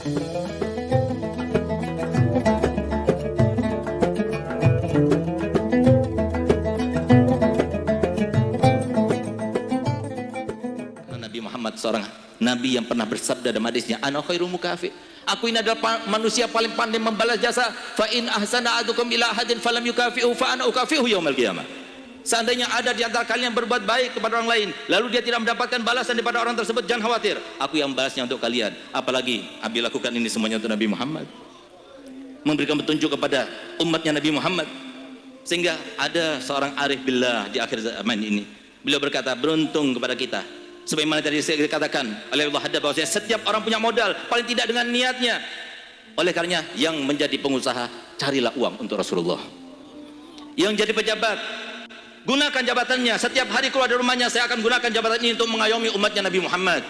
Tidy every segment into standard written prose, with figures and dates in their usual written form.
Nabi Muhammad seorang nabi yang pernah bersabda dalam hadisnya, ana khairu mukafi, aku ini adalah manusia paling pandai membalas jasa. Fa in ahsana ahadukum ila ahadin falam yukafi'u fa ana ukafi'u yaumil qiyamah. Seandainya ada di antara kalian yang berbuat baik kepada orang lain lalu dia tidak mendapatkan balasan daripada orang tersebut, jangan khawatir, aku yang balasnya untuk kalian. Apalagi Abi lakukan ini semuanya untuk Nabi Muhammad, memberikan petunjuk kepada umatnya Nabi Muhammad. Sehingga ada seorang arif billah di akhir zaman ini, beliau berkata, beruntung kepada kita, sebagaimana tadi saya katakan oleh Allah Hadad, bahwasanya setiap orang punya modal paling tidak dengan niatnya. Oleh karenanya yang menjadi pengusaha, carilah uang untuk Rasulullah. Yang jadi pejabat, gunakan jabatannya. Setiap hari keluar dari rumahnya, saya akan gunakan jabatan ini untuk mengayomi umatnya Nabi Muhammad.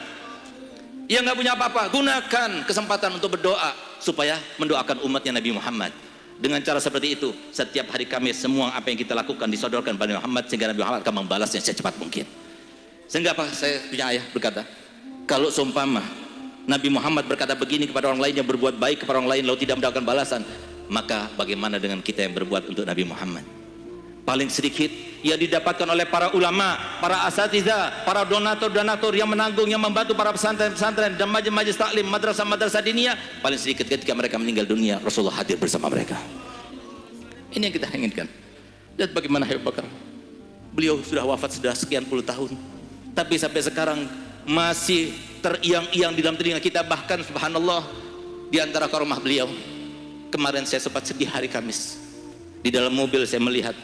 Yang nggak punya apa-apa, gunakan kesempatan untuk berdoa supaya mendoakan umatnya Nabi Muhammad. Dengan cara seperti itu, setiap hari Kamis semua apa yang kita lakukan disodorkan pada Muhammad, sehingga Nabi Muhammad akan membalasnya secepat mungkin. Sehingga apa? Saya punya ayah berkata, kalau seumpama Nabi Muhammad berkata begini kepada orang lain yang berbuat baik kepada orang lain lalu tidak mendapatkan balasan, maka bagaimana dengan kita yang berbuat untuk Nabi Muhammad? Paling sedikit yang didapatkan oleh para ulama, para asatidzah, para donatur-donatur yang menanggung, yang membantu para pesantren-pesantren dan majelis taklim, madrasah-madrasah diniyah, paling sedikit ketika mereka meninggal dunia, Rasulullah hadir bersama mereka. Ini yang kita inginkan. Dan bagaimana Abu Bakar? Beliau sudah wafat sudah sekian puluh tahun, tapi sampai sekarang masih teriang-iang di dalam telinga kita. Bahkan subhanallah, di antara karomah beliau, kemarin saya sempat sedih hari Kamis, di dalam mobil saya melihat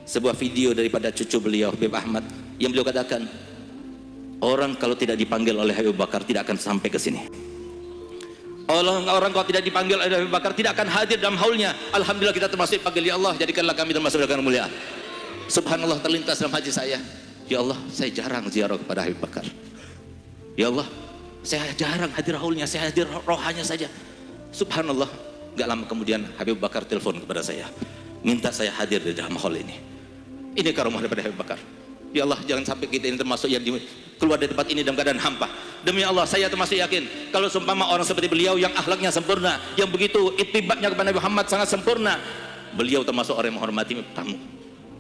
sebuah video daripada cucu beliau Habib Ahmad, yang beliau katakan, orang kalau tidak dipanggil oleh Abu Bakar tidak akan sampai ke sini. Orang kalau tidak dipanggil oleh Abu Bakar tidak akan hadir dalam haulnya. Alhamdulillah kita termasuk panggil, ya Allah jadikanlah kami termasuk dengan mulia. Subhanallah, terlintas dalam hati saya, ya Allah saya jarang ziarah kepada Abu Bakar, ya Allah saya jarang hadir haulnya, saya hadir rohanya saja. Subhanallah, gak lama kemudian Habib Bakar telepon kepada saya, minta saya hadir di dalam hall ini. Ini karomah daripada Habib Bakar. Ya Allah, jangan sampai kita ini termasuk yang keluar dari tempat ini dalam keadaan hampa. Demi Allah, saya termasuk yakin kalau seumpama orang seperti beliau yang akhlaknya sempurna, yang begitu ittibatnya kepada Nabi Muhammad sangat sempurna, beliau termasuk orang yang menghormati tamu.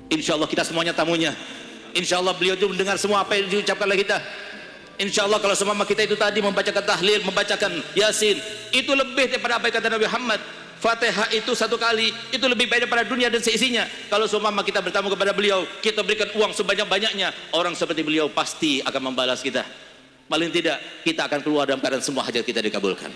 Insya Allah kita semuanya tamunya. Insya Allah beliau itu mendengar semua apa yang diucapkan oleh kita. Insya Allah kalau seumpama kita itu tadi membacakan tahlil, membacakan yasin, itu lebih daripada apa yang kata Nabi Muhammad. Fatihah itu satu kali itu lebih baik daripada dunia dan seisinya. Kalau seumpama kita bertamu kepada beliau, kita berikan uang sebanyak-banyaknya, orang seperti beliau pasti akan membalas kita. Paling tidak kita akan keluar dalam keadaan semua hajat kita dikabulkan.